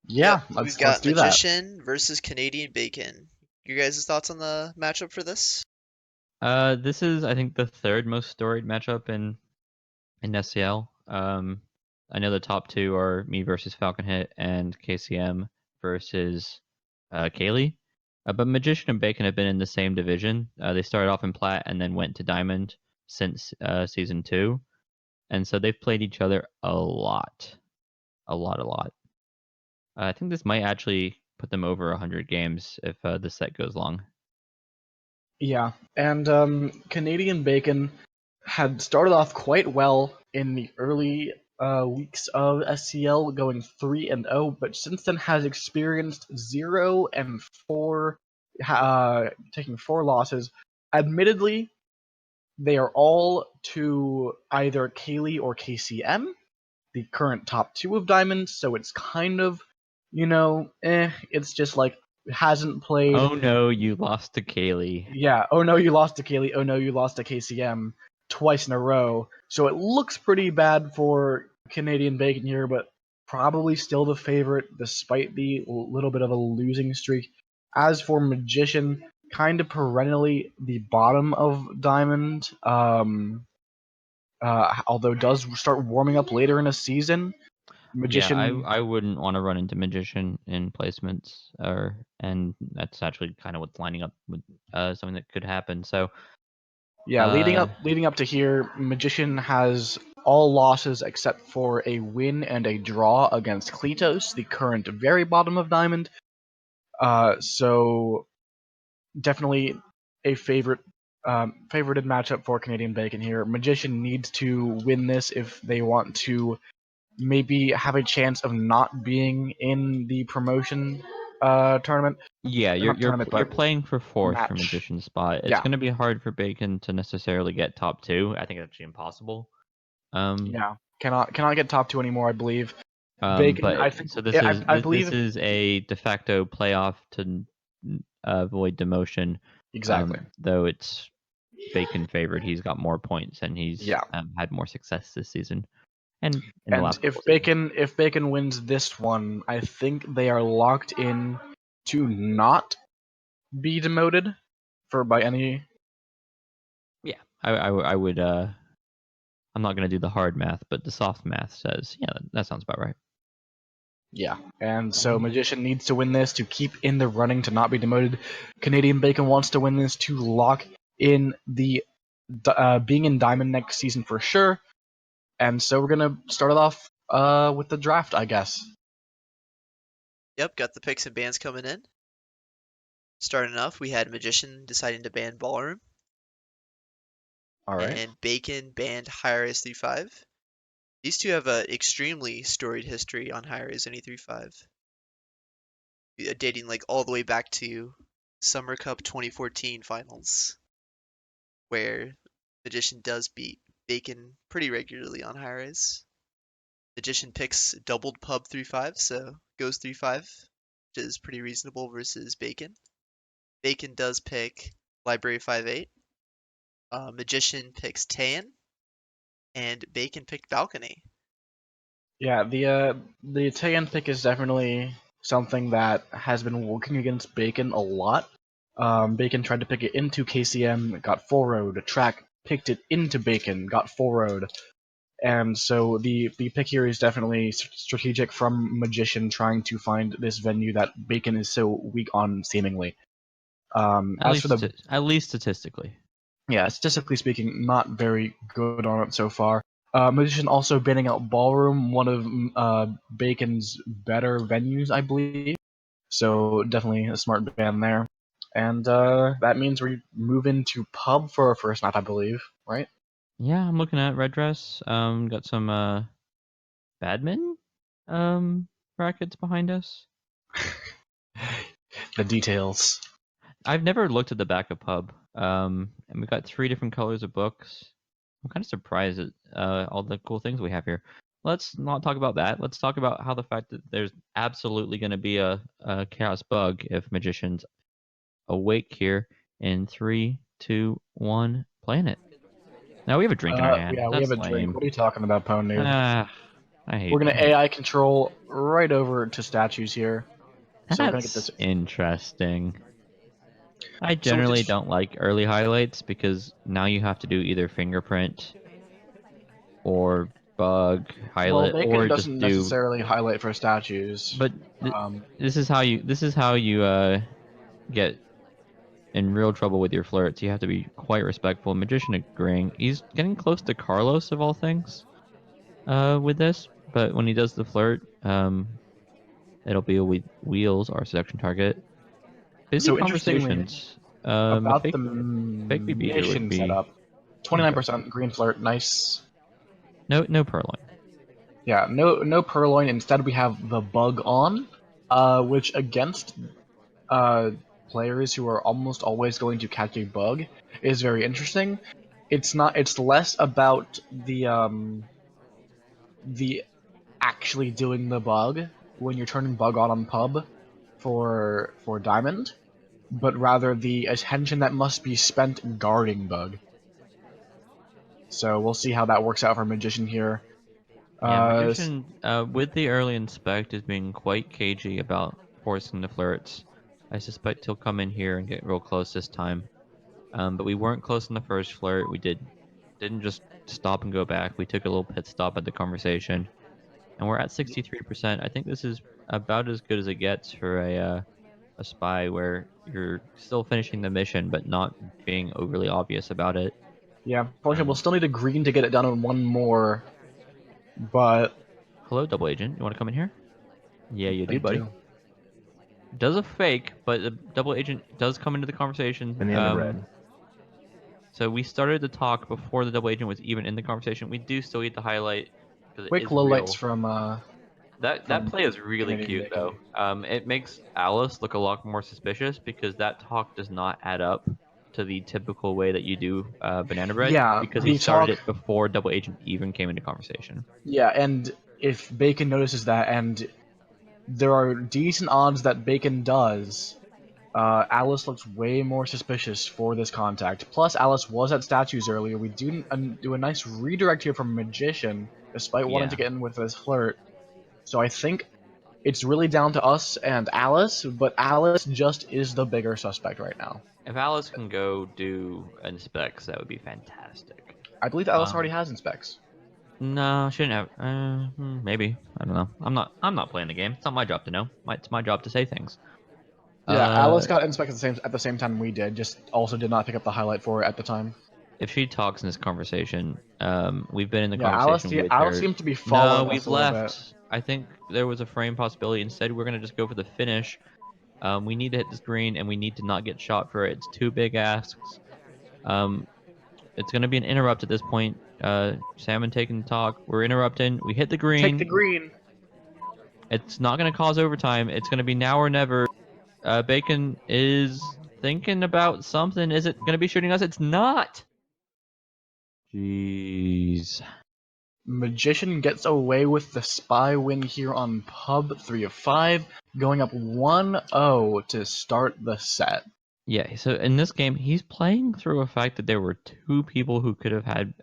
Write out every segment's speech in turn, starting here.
Yep, Yeah, we've let's got do that. Magician versus Canadian Bacon. Your guys' thoughts on the matchup for this? This is, I think, the third most storied matchup in SCL. I know the top two are me versus Falcon Hit and KCM versus Kaylee. But Magician and Bacon have been in the same division. They started off in Plat and then went to Diamond since season 2, and so they've played each other a lot, a lot, a lot. I think this might actually put them over 100 games if the set goes long. Yeah, and Canadian Bacon had started off quite well in the early weeks of SCL, going 3-0, but since then has experienced 0-4, taking 4 losses. Admittedly, they are all to either Kaylee or KCM, the current top 2 of Diamond, so it's kind of, it's just like, hasn't played. Oh no, you lost to Kaylee. Yeah, oh no, you lost to Kaylee, oh no, you lost to KCM twice in a row. So it looks pretty bad for Canadian Bacon here, but probably still the favorite despite the little bit of a losing streak. As for Magician, kind of perennially the bottom of Diamond, although does start warming up later in a season. Yeah, Magician, I wouldn't want to run into Magician in placements, and that's actually kind of what's lining up with something that could happen. So, yeah, uh, leading up to here, Magician has all losses except for a win and a draw against Kletos, the current very bottom of Diamond. So definitely a favorited matchup for Canadian Bacon here. Magician needs to win this if they want to maybe have a chance of not being in the promotion tournament. yeah, Not tournament, you're but playing for fourth for match. Magician's spot. It's Yeah, going to be hard for Bacon to necessarily get top 2. I think it's actually impossible. Um, yeah. Cannot get top 2 anymore, I believe. Bacon, I think, so this is I this believe is a de facto playoff to avoid demotion. exactly. Though it's Bacon favored, he's got more points and he's Yeah, had more success this season and in the and last couple of seasons. If Bacon wins this one, I think they are locked in to not be demoted for by any. Yeah, I would. I'm not gonna do the hard math, but the soft math says, yeah, that sounds about right. Yeah, and so Magician needs to win this to keep in the running to not be demoted. Canadian Bacon wants to win this to lock in the being in Diamond next season for sure. And so we're gonna start it off with the draft, I guess. Yep, got the picks and bans coming in. Starting off, we had Magician deciding to ban Ballroom, All right. and Bacon banned Hi-Res 35. These two have an extremely storied history on Hi-Res and E35, dating like all the way back to Summer Cup 2014 finals, where Magician does beat Bacon pretty regularly on Hi-Res. Magician picks doubled pub 3-5, so goes 3-5, which is pretty reasonable versus Bacon. Bacon does pick Library 5-8. Magician picks Tan, and Bacon picked Balcony. Yeah, the Tayan pick is definitely something that has been working against Bacon a lot. Bacon tried to pick it into KCM, got 4-0'd. Track picked it into Bacon, got 4-0'd. And so the pick here is definitely strategic from Magician trying to find this venue that Bacon is so weak on, seemingly. As for the At least statistically. Yeah, statistically speaking, not very good on it so far. Magician also banning out Ballroom, one of Bacon's better venues, I believe. So definitely a smart ban there. And that means we move into Pub for our first map, I believe, right? Yeah, I'm looking at Red Dress. Got some badminton brackets behind us. The details. I've never looked at the back of Pub. And we got 3 different colors of books. I'm kind of surprised at all the cool things we have here. Let's not talk about that. Let's talk about how the fact that there's absolutely going to be a chaos bug if Magician's awake here in 3, 2, 1, planet. Now we have a drink in our hand. Yeah, we have That's a drink. lame. What are you talking about, Pwn Noob? Ah. I hate. We're gonna I hate. AI control right over to statues here. So we're gonna get That's this. interesting. I So we generally just don't like early highlights because now you have to do either fingerprint or bug well, highlight Bacon or just doesn't do. necessarily highlight for statues. But this is how you. This is how you get in real trouble with your flirts. You have to be quite respectful. Magician agreeing. He's getting close to Carlos of all things. With this, but when he does the flirt, it'll be a wheels our seduction target. Busy So interestingly, conversations. A about the fake BB here would mission be setup, interesting. 29% green flirt, nice. No purloin. Yeah, no purloin. Instead, we have the bug on, which against uh, players who are almost always going to catch a bug is very interesting. It's not. It's less about the actually doing the bug when you're turning bug on pub for diamond, but rather the attention that must be spent guarding bug. So we'll see how that works out for magician here. Yeah, magician with the early inspect is being quite cagey about forcing the flirts. I suspect he'll come in here and get real close this time. But we weren't close in the first flirt. We didn't just stop and go back. We took a little pit stop at the conversation, and we're at 63%. I think this is about as good as it gets for a spy where you're still finishing the mission but not being overly obvious about it. Yeah, unfortunately, we'll Um, still need a green to get it done in one more, but Hello, double agent. You want to come in here? Yeah, you I do, buddy. do. Does a fake, but the double agent does come into the conversation. Banana bread. So we started the talk before the double agent was even in the conversation. We do still get the highlight because it Quick is lowlights real. from That play is really Canadian cute Bacon. though. It makes Alice look a lot more suspicious because that talk does not add up to the typical way that you do banana bread Yeah, because he the started talk. it before double agent even came into conversation. Yeah, and if Bacon notices that, and there are decent odds that Bacon does, Alice looks way more suspicious for this contact. Plus, Alice was at statues earlier. We do a nice redirect here from Magician, despite wanting to Yeah. get in with this flirt. So I think it's really down to us and Alice, but Alice just is the bigger suspect right now. If Alice can go do inspects, that would be fantastic. I believe Alice already Um, has inspects. no, shouldn't have. Maybe I don't know. I'm not playing the game. It's not my job to know. It's my job to say things. Yeah, Alice Uh, got inspect at the same time we did. Just also did not pick up the highlight for it at the time. if she talks in this conversation, we've been in the Yeah, Alice. conversation with Alice her. seems to be No, following us we've a little bit. left. I think there was a frame possibility. Instead, we're gonna just go for the finish. We need to hit this green, and we need to not get shot for it. It's two big asks. Um, it's gonna be an interrupt at this point. Salmon taking the talk. We're interrupting. We hit the Take the green. green. It's not gonna cause overtime. It's gonna be now or never. Bacon is thinking about something. Is it gonna be shooting us? It's not. Jeez. Magician gets away with the spy win here on Pub 3 of 5, going up 1-0 to start the set. Yeah, so in this game, he's playing through a fact that there were two people who could have had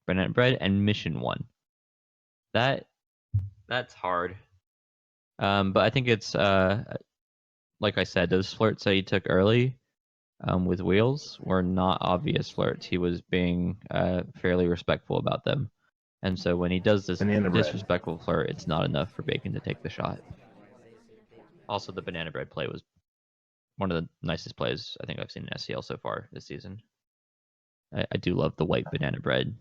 banana bread and mission one. That's hard. But I think it's like I said, those flirts that he took early with wheels were not obvious flirts. He was being fairly respectful about them. And so when he does this Banana bread. disrespectful flirt, it's not enough for Bacon to take the shot. Also, the banana bread play was one of the nicest plays I think I've seen in SCL so far this season. I do love the white banana bread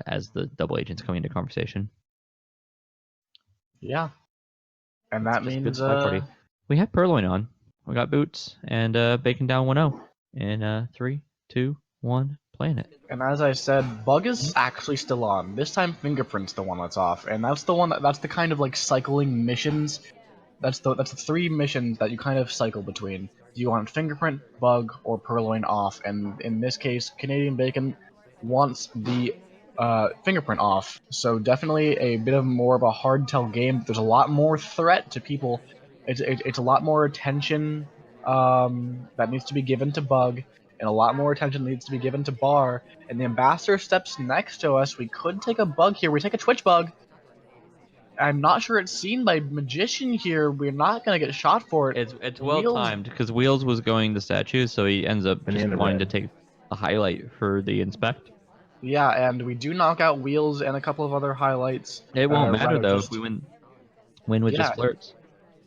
as the double agents coming into conversation. Yeah. And It's that just a good means, spy party. We have Purloin on. We got Boots and Bacon down 1-0. In 3, 2, 1, playing it. and as I said, Bug is actually still on. This time, Fingerprint's the one that's off, and that's the one that's the kind of like cycling missions. That's the three missions that you kind of cycle between. Do you want Fingerprint, Bug, or Purloin off? And in this case, Canadian Bacon wants the Fingerprint off. So definitely a bit of more of a hard tell game. There's a lot more threat to people. It's a lot more attention that needs to be given to Bug, and a lot more attention needs to be given to Bar. And the Ambassador steps next to us. We could take a Bug here. We take a Twitch Bug. I'm not sure it's seen by Magician here. We're not gonna get shot for it. It's well Wheels- timed because Wheels was going to statues, so he ends up just Banana wanting to bread. take the highlight for the inspect. Yeah, and we do knock out Wheels and a couple of other highlights. It won't matter rather though just- if we win with Yeah. just flirts.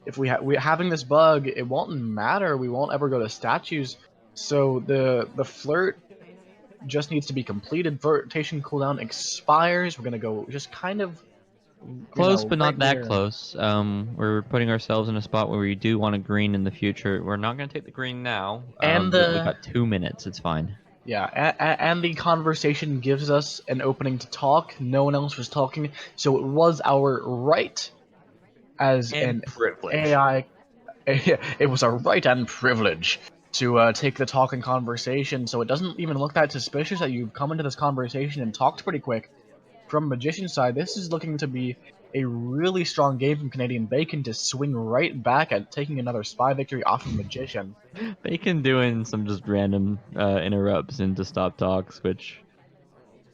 If we having this bug, it won't matter. We won't ever go to statues. So the flirt just needs to be completed. Flirtation cooldown expires. We're gonna go just kind of Close, but not right that there. close. We're putting ourselves in a spot where we do want a green in the future. We're not going to take the green now. And but we got 2 minutes. It's fine. Yeah, and the conversation gives us an opening to talk. No one else was talking, so it was our right as an privilege. AI. It was our right and privilege to take the talk and conversation. So it doesn't even look that suspicious that you've come into this conversation and talked pretty quick. From Magician's side, this is looking to be a really strong game from Canadianbacon to swing right back at taking another spy victory off of Magician. Bacon doing some just random interrupts into stop talks, which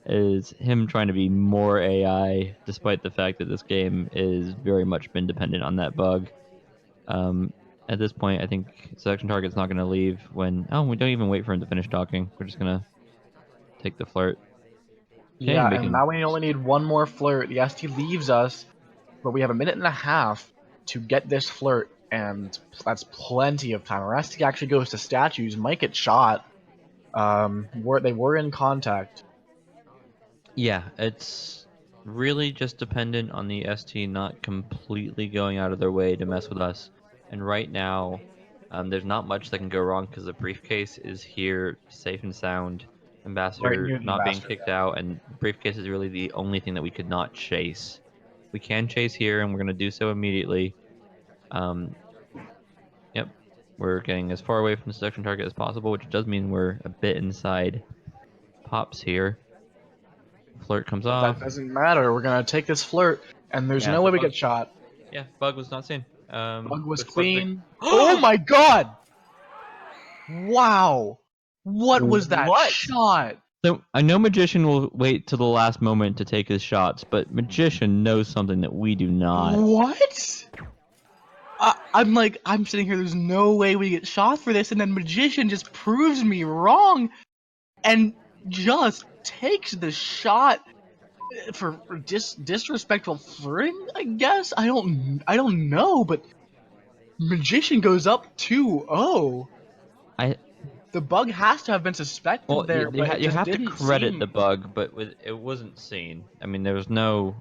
is him trying to be more AI, despite the fact that this game is very much been dependent on that bug. At this point, I think selection target's not going to leave when... Oh, we don't even wait for him to finish talking. We're just going to take the flirt. Yeah, Bacon. and now we only need one more flirt. Yes, he leaves us, but we have a minute and a half to get this flirt, and that's plenty of time. Rusty actually goes to statues, might get shot. They were in contact. Yeah, it's really just dependent on the ST not completely going out of their way to mess with us. And right now, there's not much that can go wrong because the briefcase is here, safe and sound. Right Ambassador near the not being ambassador, kicked out, and briefcase is really the only thing that we could not chase. We can chase here, and we're going to do so immediately. Yep, we're getting as far away from the seduction target as possible, which does mean we're a bit inside pops here. Flirt comes But off. that doesn't matter. We're gonna take this flirt, and there's Yeah, no the way we bug- get shot. Yeah, bug was not seen. Bug was which bug did- clean. Oh my god! Wow! What was that What? shot? So I know Magician will wait till the last moment to take his shots, but Magician knows something that we do not. What? I'm sitting here, there's no way we get shot for this, and then Magician just proves me wrong and just takes the shot for disrespectful flirting, I guess? I don't know, but Magician goes up 2-0. I The bug has to have been suspected well, there, but it you just have to didn't credit seem... the bug, but it wasn't seen. I mean, there was no.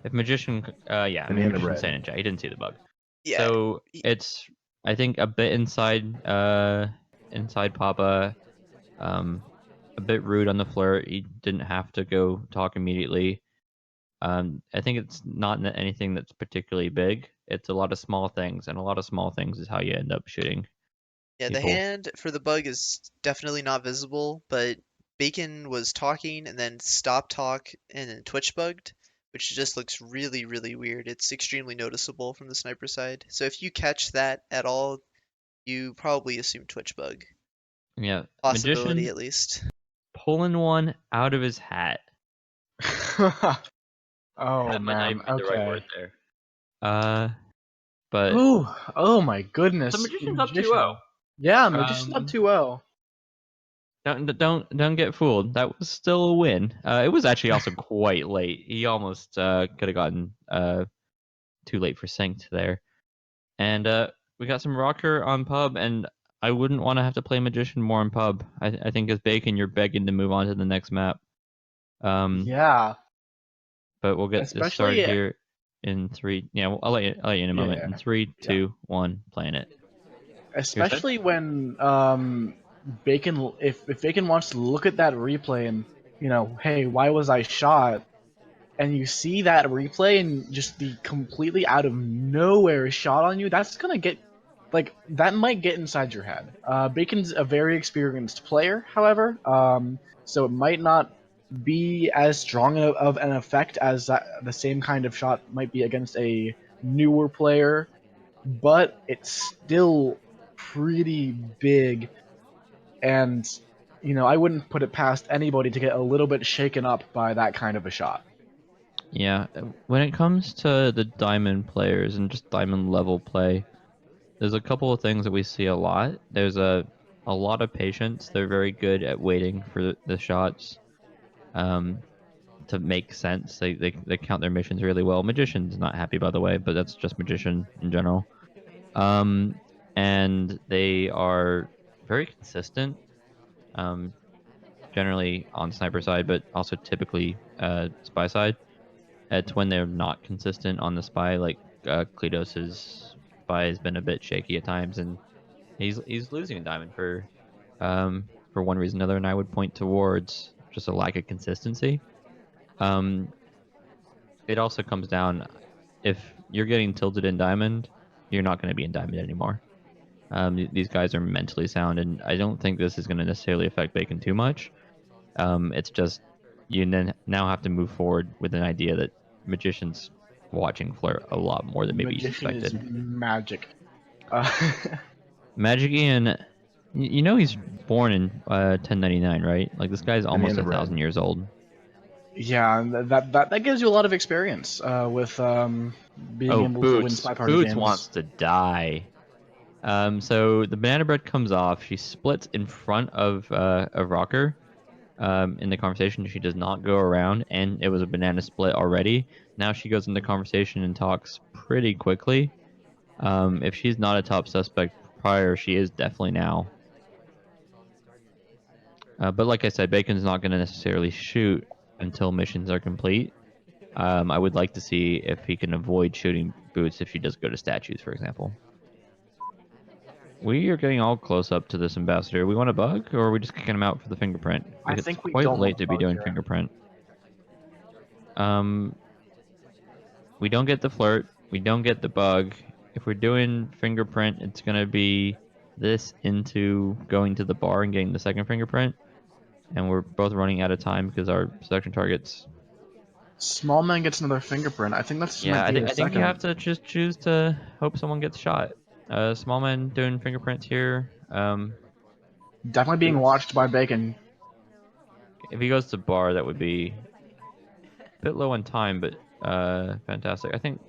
If Magician, yeah, I mean, Banana Magician bread. saying it, he didn't see the bug. Yeah, So it's, I think, a bit inside Papa, a bit rude on the flirt. He didn't have to go talk immediately. I think it's not anything that's particularly big. It's a lot of small things, and a lot of small things is how you end up shooting. yeah, the people. hand for the bug is definitely not visible, but Bacon was talking and then stop talk and then twitch bugged, which just looks really, really weird. It's extremely noticeable from the sniper side. So if you catch that at all, you probably assume twitch bug. Yeah, Possibility Magician at least. pulling one out of his hat. Oh That might not man, even be the right okay. word there. But Oh my goodness. so Magician's up 2-0. Yeah, Magician's up 2-0. Don't get fooled. That was still a win. It was actually also quite late. He almost could have gotten too late for synced there. And we got some rocker on pub, and I wouldn't want to have to play Magician more on pub. I think as Bacon, you're begging to move on to the next map. Yeah. But we'll get this Especially- started here in 3. Yeah, I'll let you in a moment. Yeah. In 3, 2, 1, playing it. Especially when Bacon, if Bacon wants to look at that replay and, you know, hey, why was I shot? And you see that replay and just the completely out of nowhere shot on you, that's gonna get, like, that might get inside your head. Bacon's a very experienced player, however, so it might not be as strong of an effect as the same kind of shot might be against a newer player, but it's still pretty big, and, you know, I wouldn't put it past anybody to get a little bit shaken up by that kind of a shot. Yeah, when it comes to the diamond players and just diamond level play, there's a couple of things that we see a lot. There's a lot of patience. They're very good at waiting for the shots to make sense. They count their missions really well. Magician's not happy, by the way, but that's just Magician in general. And they are very consistent, generally on sniper side, but also typically spy side. It's when they're not consistent on the spy, like Kledos's spy has been a bit shaky at times, and he's losing a diamond for one reason or another, and I would point towards just a lack of consistency. Um, it also comes down, if you're getting tilted in diamond, you're not going to be in diamond anymore. These guys are mentally sound, and I don't think this is going to necessarily affect Bacon too much. It's just you then now have to move forward with an idea that Magician's watching Flirt a lot more than maybe you Magician is suspected. magic. Uh, Magic Ian, you know he's born in 1099, right? Like this guy's almost Banana a bread. thousand years old. Yeah, and that gives you a lot of experience with being Oh, able to win spy party Boots games. wants to die. So the banana bread comes off. She splits in front of Rocker. In the conversation, she does not go around, and it was a banana split already. Now she goes into conversation and talks pretty quickly. If she's not a top suspect prior, she is definitely now. But like I said, Bacon's not going to necessarily shoot until missions are complete. I would like to see if he can avoid shooting Boots if she does go to statues, for example. We are getting all close up to this ambassador. We want a bug, or are we just kicking him out for the fingerprint? I It's think we quite don't want late the to be bug doing here. fingerprint. We don't get the flirt. We don't get the bug. If we're doing fingerprint, it's gonna be this into going to the bar and getting the second fingerprint, and we're both running out of time because our selection targets. Small man gets another fingerprint. I think that's just Yeah, might be the I think you second. have to just choose to hope someone gets shot. Small man doing fingerprints here. Definitely being Boots. watched by Bacon. If he goes to bar, that would be a bit low on time, but fantastic. I think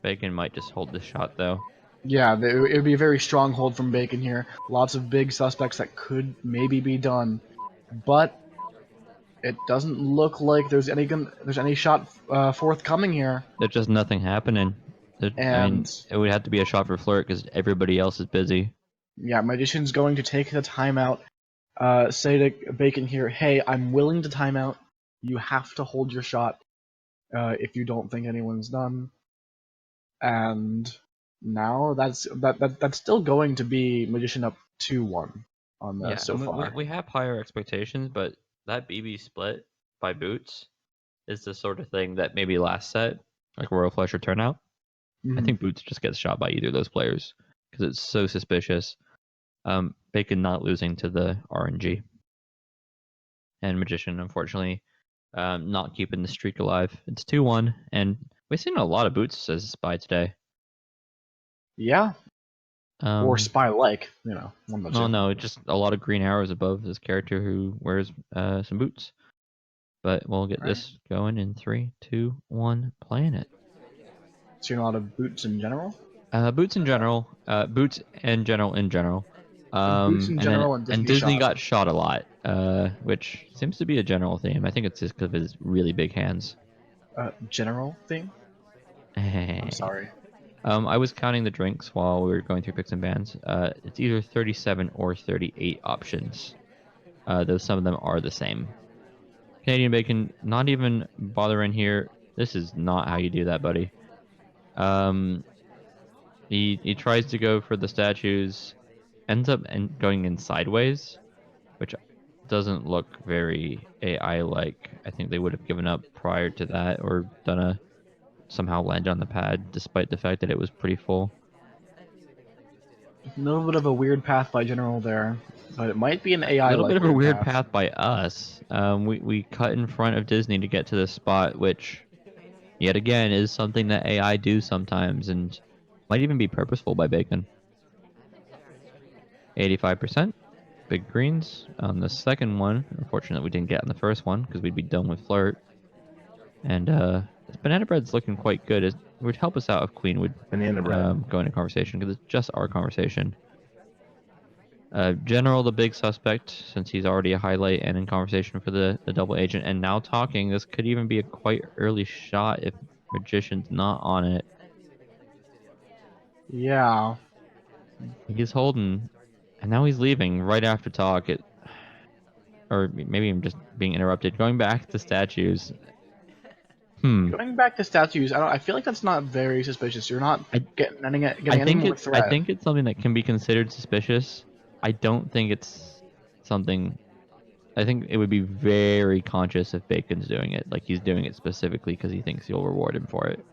Bacon might just hold this shot though. Yeah, it would be a very strong hold from Bacon here. Lots of big suspects that could maybe be done, but it doesn't look like there's any shot forthcoming here. There's just nothing happening. I mean, And it would have to be a shot for Flirt because everybody else is busy. yeah, Magician's going to take the timeout. Say to Bacon here, hey, I'm willing to timeout. You have to hold your shot if you don't think anyone's done. And now that's still going to be Magician up 2-1 on Yeah, so and far. we have higher expectations, but that BB split by Boots is the sort of thing that maybe last set, like Royal Flush or Turnout, I Mhm. think Boots just gets shot by either of those players because it's so suspicious. Bacon not losing to the RNG. And Magician, unfortunately, not keeping the streak alive. It's 2-1, and we've seen a lot of Boots as a spy today. Yeah, or Um, spy like, one of the well, two. no, just a lot of green arrows above this character who wears some boots. But we'll get Right. this going in 3, 2, 1, playing it. Seeing a lot of boots in general. Boots in general, boots and general in general. Boots in general and And Disney Disney shot. got shot a lot, which seems to be a general theme. I think it's just because of his really big hands. General theme. I'm sorry. I was counting the drinks while we were going through picks and bans. It's either 37 or 38 options. Though some of them are the same. Canadian Bacon, not even bothering here. This is not how you do that, buddy. He tries to go for the statues, ends up going in sideways, which doesn't look very AI-like. I think they would have given up prior to that or done a somehow land on the pad, despite the fact that it was pretty full. A little bit of a weird path by General there, but it might be an A little bit AI-like of a weird weird path. path by us. We cut in front of Disney to get to this spot, which yet again is something that AI do sometimes and might even be purposeful by Bacon. 85%. Big greens on the second one. Unfortunately, we didn't get on the first one because we'd be done with Flirt. And this banana bread's looking quite good. It would help us out if Queen would Banana bread. go into conversation, because it's just our conversation. General, the big suspect, since he's already a highlight and in conversation for the double agent, and now talking. This could even be a quite early shot if Magician's not on it. Yeah. He's holding, and now he's leaving right after talk. Or maybe I'm just being interrupted. Going back to statues. Going back to statues, I feel like that's not very suspicious. You're not I, getting I any think more it. I threat. think it's something that can be considered suspicious. I don't think it's something. I think it would be very conscious if Bacon's doing it. Like he's doing it specifically because he thinks you'll reward him for it.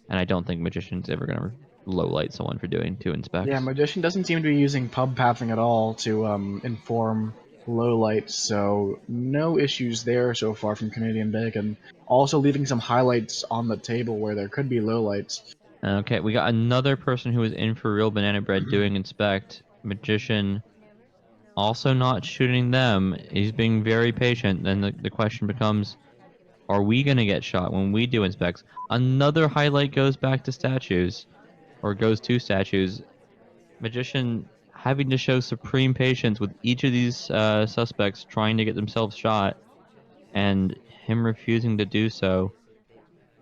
And I don't think Magician's ever gonna lowlight someone for doing 2 Yeah, inspects. Magician doesn't seem to be using pub pathing at all to inform low light, so no issues there so far from Canadian Bacon. Also leaving some highlights on the table where there could be low lights. Okay, we got another person who is in for real banana bread doing inspect. Magician also not shooting them. He's being very patient. Then the question becomes, are we going to get shot when we do inspects? Another highlight goes back to statues, or goes to statues. Magician having to show supreme patience with each of these suspects trying to get themselves shot, and him refusing to do so.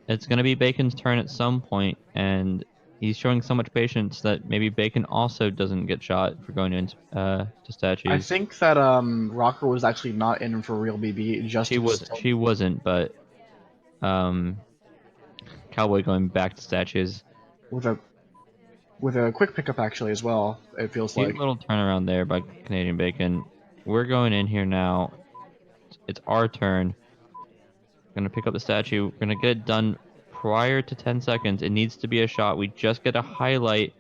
It's going to be Bacon's turn at some point, and he's showing so much patience that maybe Bacon also doesn't get shot for going to I statues. think that Rocker was actually not in for real BB, just She wasn't, but Cowboy going back to statues. with a quick pickup actually as well. It feels Cute like. little turnaround there by Canadian Bacon. We're going in here now. It's our turn. We're gonna pick up the statue. We're gonna get it done prior to 10 seconds. It needs to be a shot. We just get a highlight.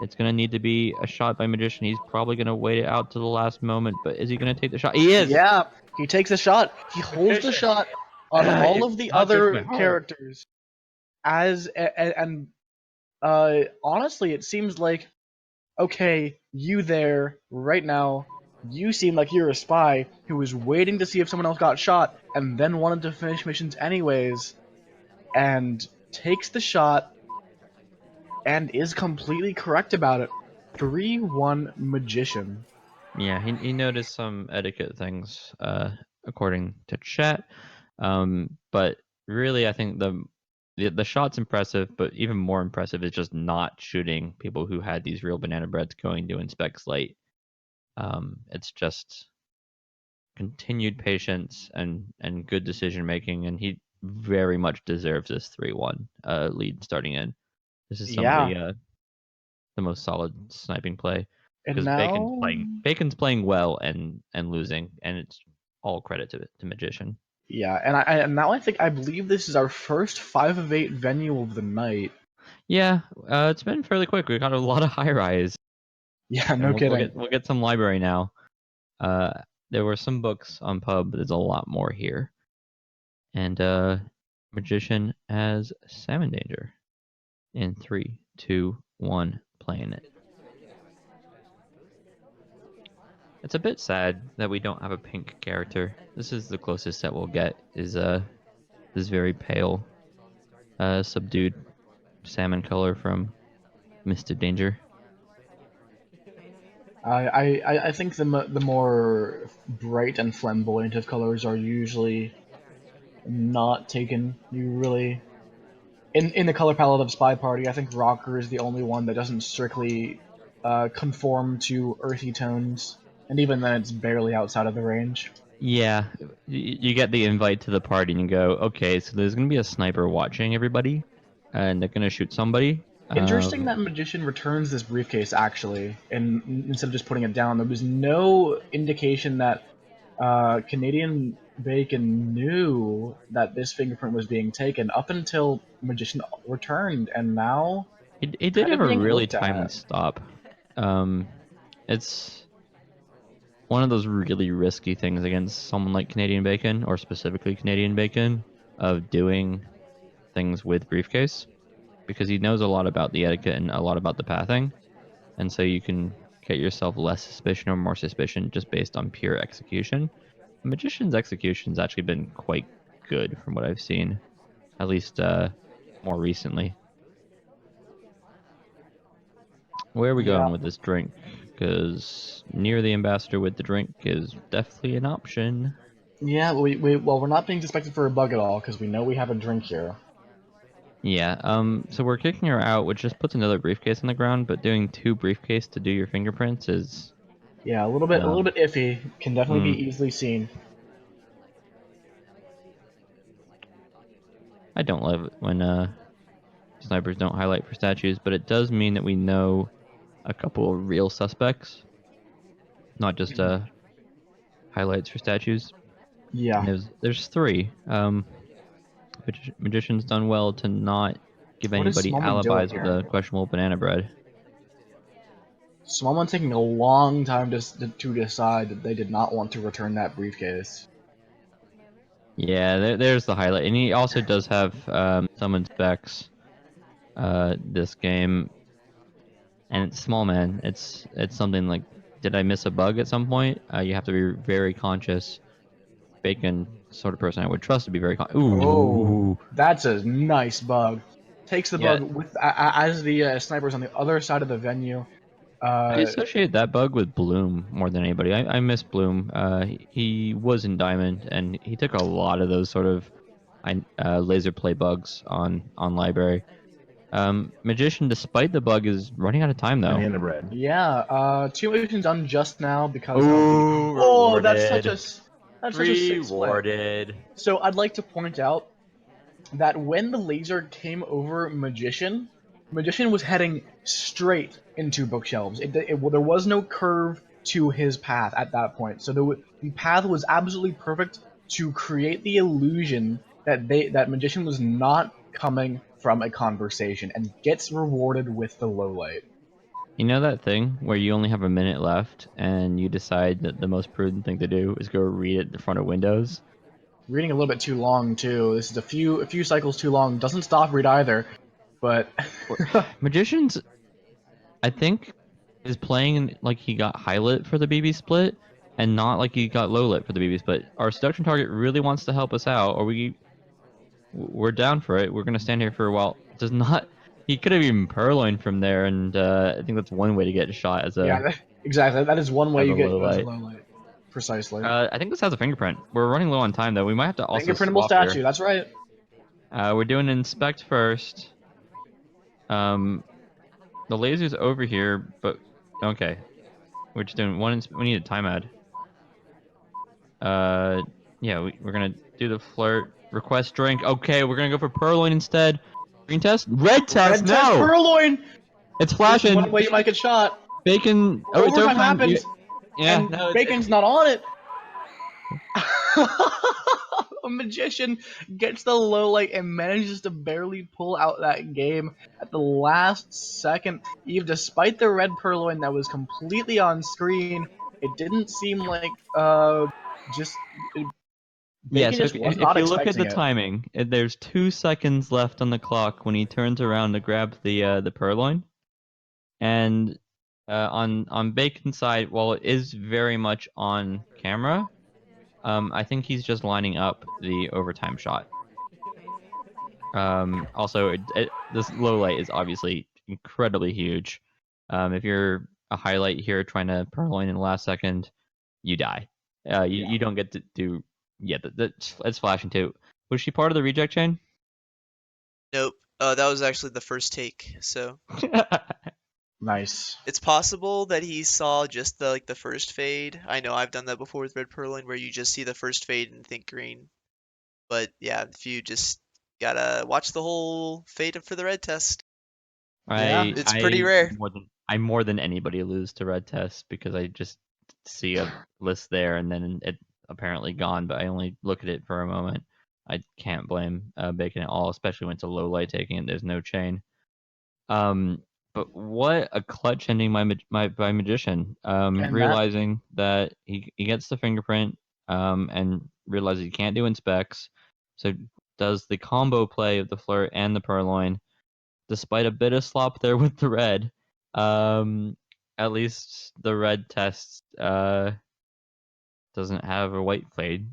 It's gonna need to be a shot by Magician. He's probably gonna wait it out to the last moment, but is he gonna take the shot? He is. Yeah, he takes a shot. He holds the shot on all You of the not just my other heart. characters. And honestly, it seems like, okay, you there right now, you seem like you're a spy who was waiting to see if someone else got shot and then wanted to finish missions anyways, and takes the shot and is completely correct about it. 3-1 Magician. Yeah, he noticed some etiquette things, according to chat. But really, I think the shot's impressive, but even more impressive is just not shooting people who had these real banana breads going to inspect late. It's just continued patience and good decision making, and he very much deserves this 3-1 lead starting in. This is some of Yeah, the most solid sniping play, and because now, Bacon's playing well and losing, and it's all credit to Magician. yeah, and now I believe this is our first 5 of 8 venue of the night. Yeah, it's been fairly quick. We got a lot of high rise, Yeah, and no kidding. we'll get some library now. There were some books on pub, but there's a lot more here. And Magician has Salmon Danger in 3, 2, 1, playing it. It's a bit sad that we don't have a pink character. This is the closest that we'll get, is this very pale, subdued salmon color from Mr. Danger. I think the more bright and flamboyant of colors are usually not taken. You really in the color palette of Spy Party, I think Rocker is the only one that doesn't strictly conform to earthy tones, and even then, it's barely outside of the range. Yeah, you get the invite to the party and you go, okay, so there's gonna be a sniper watching everybody, and they're gonna shoot somebody. Interesting that Magician returns this briefcase actually, and instead of just putting it down, there was no indication that Canadian Bacon knew that this fingerprint was being taken up until Magician returned, and now It did kind have of a being really looked timely at. stop. It's one of those really risky things against someone like Canadian Bacon, or specifically Canadian Bacon, of doing things with briefcase, because he knows a lot about the etiquette and a lot about the pathing, and so you can get yourself less suspicion or more suspicion just based on pure execution. Magician's execution's actually been quite good from what I've seen. at least more recently. Where are we Yeah. going with this drink? Because near the ambassador with the drink is definitely an option. Yeah, well, we're not being suspected for a bug at all because we know we have a drink here. Yeah, so we're kicking her out, which just puts another briefcase on the ground, but doing 2 briefcase to do your fingerprints is... Yeah, a little bit iffy. Can definitely be easily seen. I don't love it when snipers don't highlight for statues, but it does mean that we know a couple of real suspects, not just highlights for statues. Yeah. And there's 3. Magician's done well to not give What is anybody Smallman doing alibis with here? the questionable banana bread. Smallman taking a long time to decide that they did not want to return that briefcase. Yeah, there's the highlight, and he also does have summon specs this game, and it's small man. It's something like, did I miss a bug at some point? You have to be very conscious. Bacon sort of person I would trust to be very Oh, Ooh, that's a nice bug. Takes the yeah. bug with as the sniper's on the other side of the venue. I associate that bug with Bloom more than anybody. I miss Bloom. He was in Diamond, and he took a lot of those sort of laser play bugs on library. Magician, despite the bug, is running out of time though. Banana bread. Yeah, 2 missions done just now because of the. Ooh, Oh, rewarded. that's such a sick split. Rewarded. So I'd like to point out that when the laser came over Magician was heading straight into bookshelves. There was no curve to his path at that point, so the path was absolutely perfect to create the illusion that Magician was not coming from a conversation, and gets rewarded with the low light. You know that thing where you only have a minute left and you decide that the most prudent thing to do is go read at the front of Windows? Reading a little bit too long too. This is a few cycles too long. Doesn't stop read either, but Magicians, I think, is playing like he got high lit for the BB split and not like he got low lit for the BB split. Our seduction target really wants to help us out, or we're down for it. We're gonna stand here for a while. Does not. He could have even purloined from there, and I think that's one way to get a shot as yeah, exactly. That is one way a you get low as a light. low light. Precisely. I think this has a fingerprint. We're running low on time though. We might have to also Fingerprintable swap statue. here. That's right. We're doing inspect first. The laser's over here, but okay. We're just doing one. We need a time ad. Yeah, we're gonna do the flirt. Request drink. Okay, we're gonna go for purloin instead. Green test. Red test. Red test No, purloin. it's There's flashing. one way you might get shot. Bacon. Oh, it's Overtime overtime. happens, Yeah. and No. Bacon's not on it. A magician gets the low light and manages to barely pull out that game at the last second. Eve, despite the red purloin that was completely on screen, it didn't seem like just Yeah. Bacon So just was if not you look at expecting the it. timing, there's 2 seconds left on the clock when he turns around to grab the purloin, and on Bacon's side, while it is very much on camera, I think he's just lining up the overtime shot. Also, this low light is obviously incredibly huge. If you're a highlight here trying to purloin in the last second, you die. You don't get to do. Yeah, that's flashing too. Was she part of the reject chain? Nope. That was actually the first take. So Nice. it's possible that he saw just the first fade. I know I've done that before with red purloin, where you just see the first fade and think green. But yeah, if you just gotta watch the whole fade for the red test. Yeah. It's pretty rare. I more than anybody lose to red test because I just see a list there and then it apparently gone, but I only look at it for a moment. I can't blame Bacon at all, especially when it's a low light taking it. There's no chain. But what a clutch ending by Magician. And that Realizing that he gets the fingerprint, and realizes he can't do inspects, so does the combo play of the flirt and the purloin, despite a bit of slop there with the red. At least the red test doesn't have a white fade.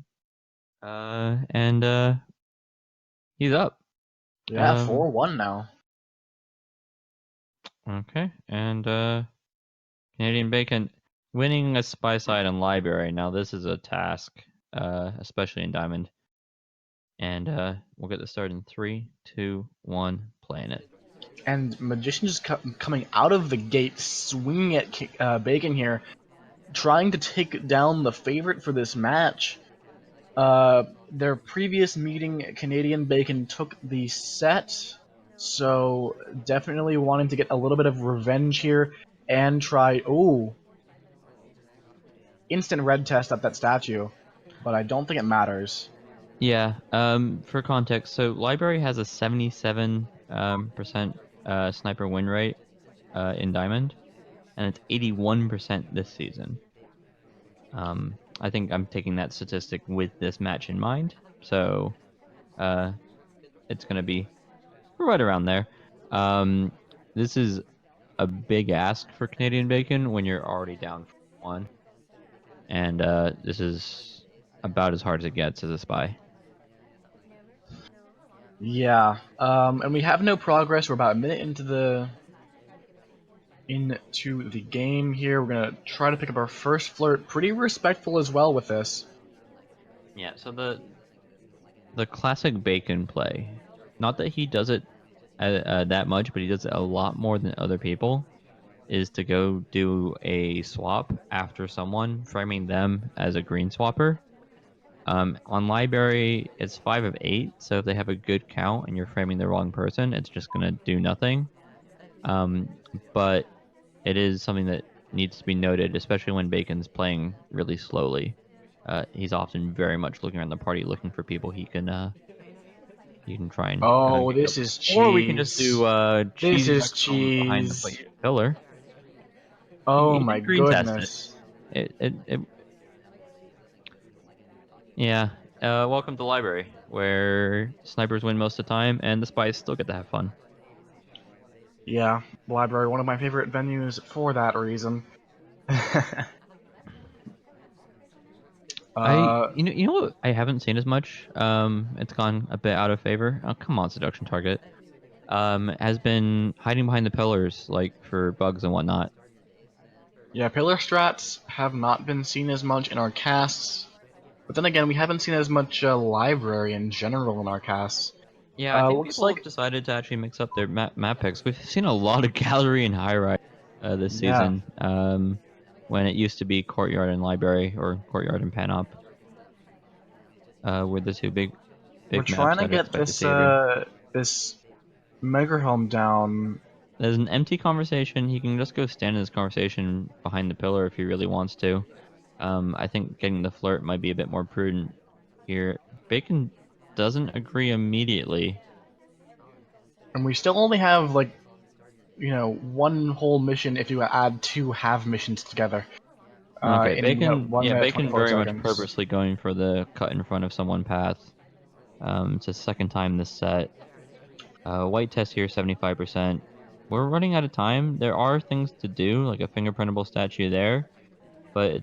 And he's up. Yeah, 4-1 now. Okay, and Canadianbacon winning a spy side on library. Now this is a task, especially in Diamond. And we'll get this started in 3, 2, 1, playing it. And Magician just coming out of the gate, swinging at Bacon here, trying to take down the favorite for this match. Their previous meeting, Canadianbacon took the set, so definitely wanting to get a little bit of revenge here and try. Ooh, instant red test at that statue, but I don't think it matters. Yeah. For context, so library has a 77% sniper win rate in Diamond, and it's 81% this season. I think I'm taking that statistic with this match in mind, so it's gonna be right around there. This is a big ask for Canadianbacon when you're already down 1, and this is about as hard as it gets as a spy. Yeah, and we have no progress. We're about a minute into the game here. We're gonna try to pick up our first flirt. Pretty respectful as well with this. Yeah. So the classic Bacon play, not that he does it that much, but he does it a lot more than other people, is to go do a swap after someone, framing them as a green swapper. On library, it's 5 of 8, so if they have a good count and you're framing the wrong person, it's just gonna do nothing. But it is something that needs to be noted, especially when Bacon's playing really slowly. He's often very much looking around the party, looking for people he can try and Oh, gank up. this is Or we can just cheese. do This cheese is back from behind the cheese. pillar. Oh He my did green test it. goodness. Yeah. Welcome to library, where snipers win most of the time, and the spies still get to have fun. Yeah, library, one of my favorite venues for that reason. You know what I haven't seen as much. It's gone a bit out of favor. Oh, come on, seduction target. Has been hiding behind the pillars, like for bugs and whatnot. Yeah, pillar strats have not been seen as much in our casts, but then again, we haven't seen as much library in general in our casts. Yeah, I think Looks people like, have decided to actually mix up their map picks. We've seen a lot of gallery and high rise this yeah, season. When it used to be courtyard and library, or courtyard and panop, were the two big we're trying maps to I'd get expect to see every. this Megahelm down. There's an empty conversation. He can just go stand in this conversation behind the pillar if he really wants to. I think getting the flirt might be a bit more prudent here. Bacon doesn't agree immediately. And we still only have, like, one whole mission if you add 2 half missions together. Okay, In Bacon, 1 yeah, minute Bacon 24 very much seconds. purposely going for the cut in front of someone path. It's the second time this set. White test here, 75%. We're running out of time. There are things to do, like a fingerprintable statue there, but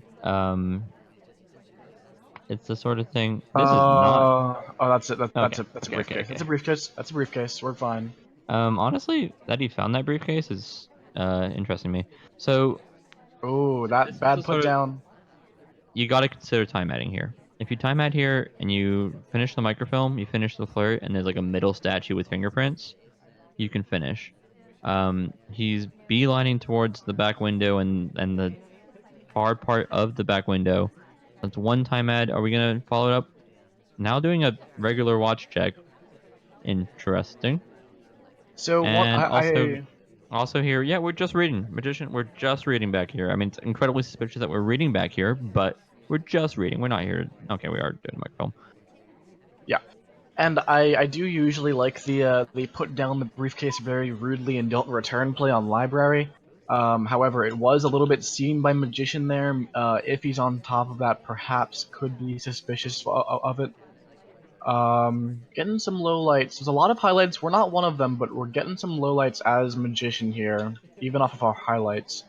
it's the sort of thing. This is not. Oh, that's it. Okay, That's a okay, okay, briefcase. That's okay. a briefcase. That's a briefcase. We're fine. Honestly, that he found that briefcase is interesting to me. So Oh, that this is the bad put sort of, down. you got to consider time adding here. If you time add here and you finish the microfilm, you finish the flirt, and there's like a middle statue with fingerprints, you can finish. He's beelining towards the back window and the far part of the back window. That's one time add. Are we gonna follow it up? Now doing a regular watch check. Interesting. So what And also, I also here, yeah, we're just reading. Magician, we're just reading back here. I mean, it's incredibly suspicious that we're reading back here, but we're just reading. We're not here. Okay, we are doing a microfilm. yeah, and I do usually like the they put down the briefcase very rudely and don't return play on library. However, it was a little bit seen by Magician there. If he's on top of that, perhaps could be suspicious of it. Getting some lowlights. There's a lot of highlights. We're not one of them, but we're getting some lowlights as Magician here, even off of our highlights.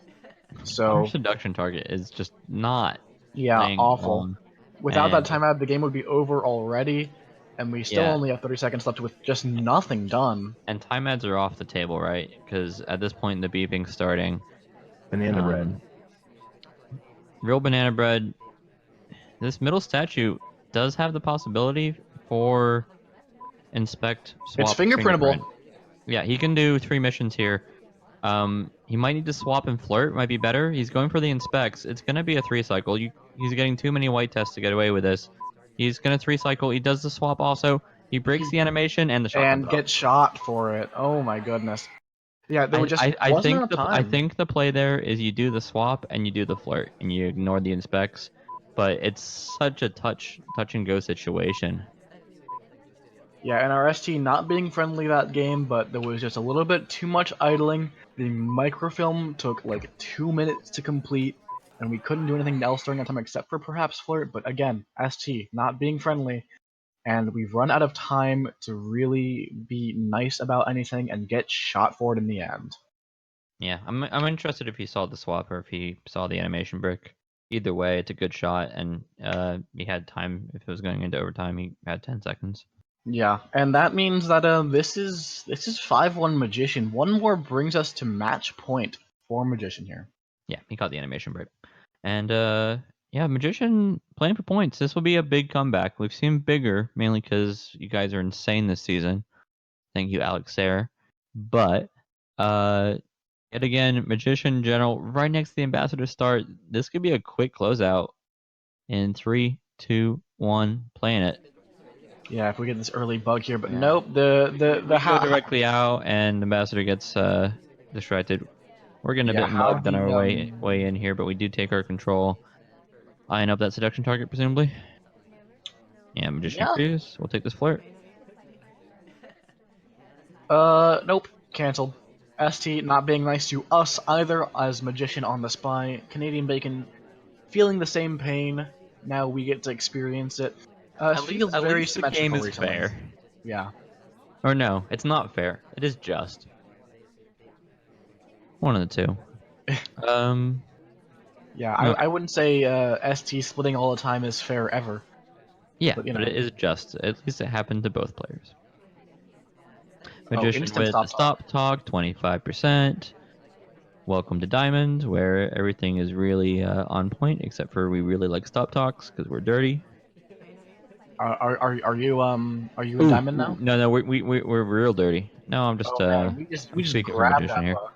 Our So, seduction target is just not yeah, playing awful. along. Without that And timeout, the game would be over already. and we still Yeah. only have 30 seconds left with just nothing done. And time ads are off the table, right? Because at this point, the beeping's starting. Banana bread. Real banana bread. This middle statue does have the possibility for inspect, It's swap, fingerprintable. fingerprint. Yeah, he can do 3 missions here. He might need to swap and flirt. Might be better. He's going for the inspects. It's gonna be a 3 cycle. He's getting too many white tests to get away with this. He's gonna 3 cycle. He does the swap also. He breaks the animation and the shot comes And off. get shot for it. Oh my goodness. Yeah, there just wasn't enough time. I think the play there is you do the swap and you do the flirt and you ignore the inspects, but it's such a touch and go situation. Yeah, and our ST not being friendly that game, but there was just a little bit too much idling. The microfilm took like 2 minutes to complete, and we couldn't do anything else during that time except for perhaps flirt. But again, ST not being friendly, and we've run out of time to really be nice about anything and get shot for it in the end. Yeah, I'm interested if he saw the swap or if he saw the animation brick. Either way, it's a good shot, and he had time. If it was going into overtime, he had 10 seconds. Yeah, and that means that this is 5-1 Magician. One more brings us to match point for Magician here. Yeah, he caught the animation break. And yeah, Magician playing for points. This will be a big comeback. We've seen bigger, mainly because you guys are insane this season. Thank you, Alex Sayre. But yet again, Magician General right next to the Ambassador start. This could be a quick closeout in 3, 2, 1, playing it. Yeah, if we get this early bug here, but Yeah. nope. The We go directly out, and Ambassador gets distracted. We're getting a bit mugged on our way in here, but we do take our control. Eyeing up that seduction target, presumably. Yeah, Magician agrees. We'll take this flirt. Nope. Cancelled. ST not being nice to us either as Magician on the spy. Canadianbacon feeling the same pain. Now we get to experience it. Feels very symmetrical the game is recently. fair. Yeah. Or no, it's not fair. It is just. One of the two. Yeah, No. I wouldn't say ST splitting all the time is fair ever. Yeah, but, you know. it is just. At least it happened to both players. Magician instant with stop talk, 25%. Welcome to Diamond, where everything is really on point, except for we really like stop talks because we're dirty. Are you a diamond now? No, we're real dirty. No, I'm just we just speaking for grabbed Magician that here. bug.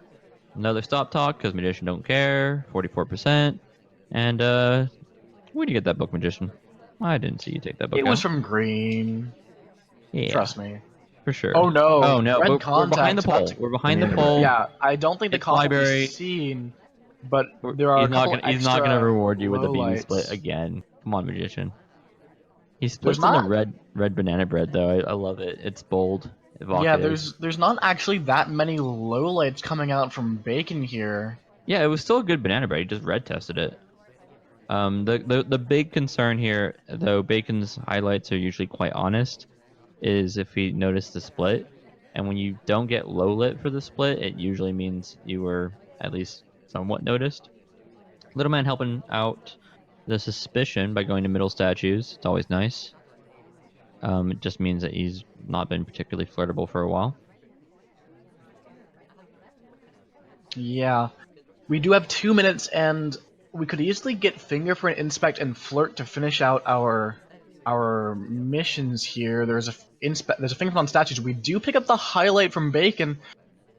Another stop talk because Magician don't care, 44%. And where do you get that book, Magician? I didn't see you take that book. It was from green. Yeah, Trust me. for sure. Oh no! Oh no! Red We're behind the contact's pole. We're behind the pole. Yeah, I don't think the It's cost will library. be seen, but there are He's not gonna reward you with a BB split again. Come on, Magician. He splits in the red banana bread though. I love it. It's bold. Evocative. Yeah, there's not actually that many lowlights coming out from Bacon here. Yeah, it was still a good banana bread. He just red tested it. The big concern here, though, Bacon's highlights are usually quite honest, is if he noticed the split. And when you don't get low lit for the split, it usually means you were at least somewhat noticed. Little Man helping out the suspicion by going to middle statues. It's always nice. It just means that he's not been particularly flirtable for a while. Yeah. We do have 2 minutes, and we could easily get fingerprint, inspect, and flirt to finish out our missions here. There's a fingerprint on statues. We do pick up the highlight from Bacon,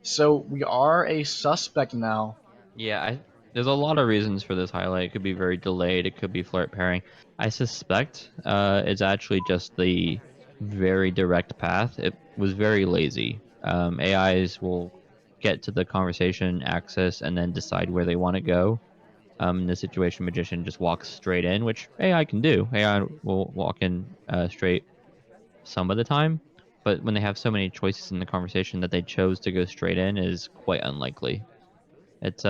so we are a suspect now. Yeah, there's a lot of reasons for this highlight. It could be very delayed. It could be flirt pairing. I suspect it's actually just the very direct path. It was very lazy. AIs will get to the conversation access and then decide where they want to go. In this situation, Magician just walks straight in, which AI can do. AI will walk in straight some of the time, but when they have so many choices in the conversation that they chose to go straight in is quite unlikely. It's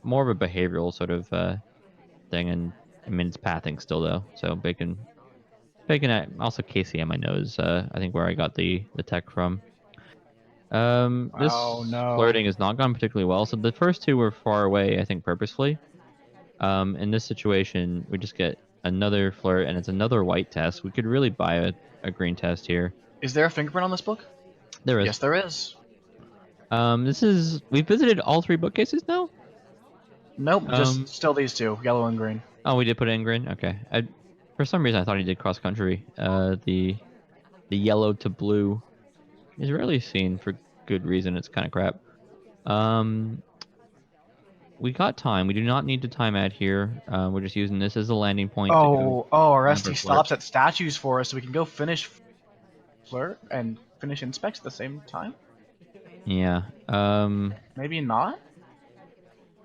more of a behavioral sort of thing, and I mean it's pathing still though. So Bacon, also KCM I know is I think where I got the tech from. This flirting has not gone particularly well. So the first two were far away, I think purposefully. In this situation, we just get another flirt, and it's another white test. We could really buy a green test here. Is there a fingerprint on this book? There is. Yes, there is. We visited all 3 bookcases now? Nope, just still these two, yellow and green. Oh, we did put it in green? Okay. For some reason, I thought he did cross country. The yellow to blue is rarely seen for good reason. It's kind of crap. We got time. We do not need to time add here. We're just using this as a landing point to go. Our for ST flirt. stops at statues for us, so we can go finish flirt and finish inspects at the same time. Yeah. Maybe not.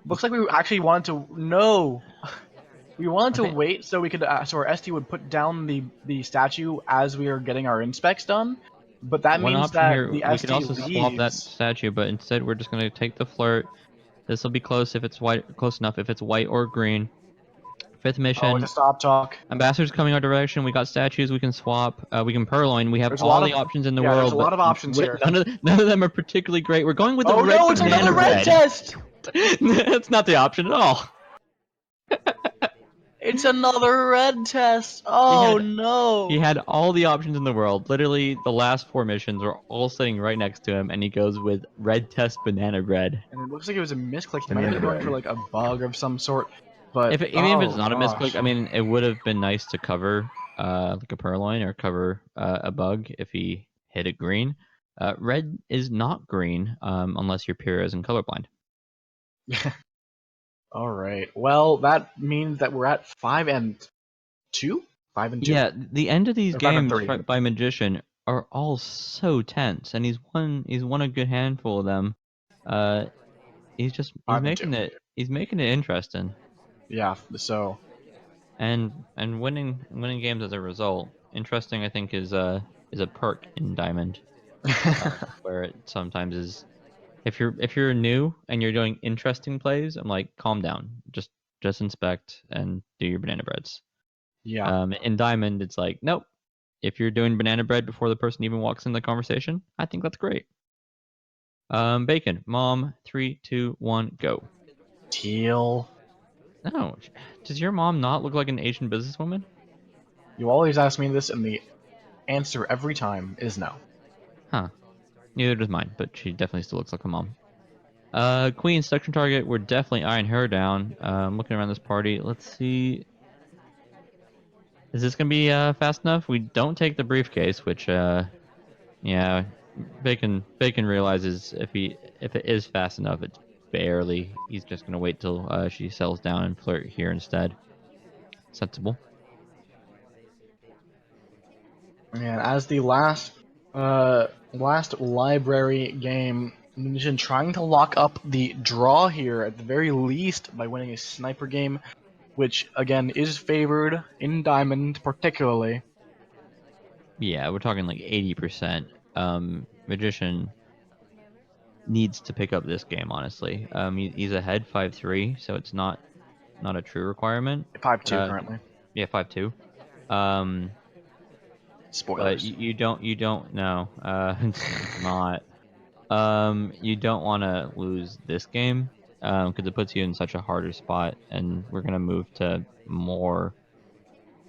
Looks like we actually wanted to. No, we wanted to wait so we could. So our ST would put down the statue as we are getting our inspects done. But that One means option that here, the we ST could also leaves. swap that statue, but instead we're just going to take the flirt. This will be close if it's white, close enough if it's white or green. 5th Oh, mission. it's a stop talk. Ambassadors coming our direction. We got statues. We can swap. We can purloin. We have There's all the options in the world. There's a lot of options here. None of them are particularly great. We're going with the Oh red no, it's banana another red bread. test. That's not the option at all. It's another red test. Oh no. He had all the options in the world. Literally, the last 4 missions were all sitting right next to him, and he goes with red test banana bread. And it looks like it was a misclick. He might have been going for like a bug of some sort. But Even if it's not a misclick, I mean, it would have been nice to cover like a purloin or cover a bug if he hit it green. Red is not green unless you're pure as in colorblind. All right. Well, that means that we're at 5 and 2. 5 and 2. Yeah, the end of these Or 5 and games 3. by Magician are all so tense, and he's won a good handful of them. He's making it interesting. Yeah. So. And winning games as a result. Interesting, I think, is a perk in Diamond, where it sometimes is. If you're new and you're doing interesting plays, I'm like, calm down, just inspect and do your banana breads. Yeah. In Diamond, it's like, nope. If you're doing banana bread before the person even walks in the conversation, I think that's great. Bacon, mom, 3, 2, 1, go. Teal. No, does your mom not look like an Asian businesswoman? You always ask me this, and the answer every time is no. Huh. Neither does mine, but she definitely still looks like a mom. Queen, section target, we're definitely eyeing her down. Looking around this party, let's see. Is this gonna be fast enough? We don't take the briefcase, which yeah, Bacon realizes if it is fast enough, it's barely. He's just gonna wait till she settles down and flirt here instead. Sensible. And as the last library game, Magician trying to lock up the draw here at the very least by winning a sniper game, which again is favored in Diamond particularly. Yeah, we're talking like 80%. Magician needs to pick up this game, honestly. He's ahead 5-3, so it's not a true requirement. 5-2 currently. Yeah, 5-2. Spoilers. But you don't know. It's not. You don't want to lose this game because it puts you in such a harder spot, and we're gonna move to more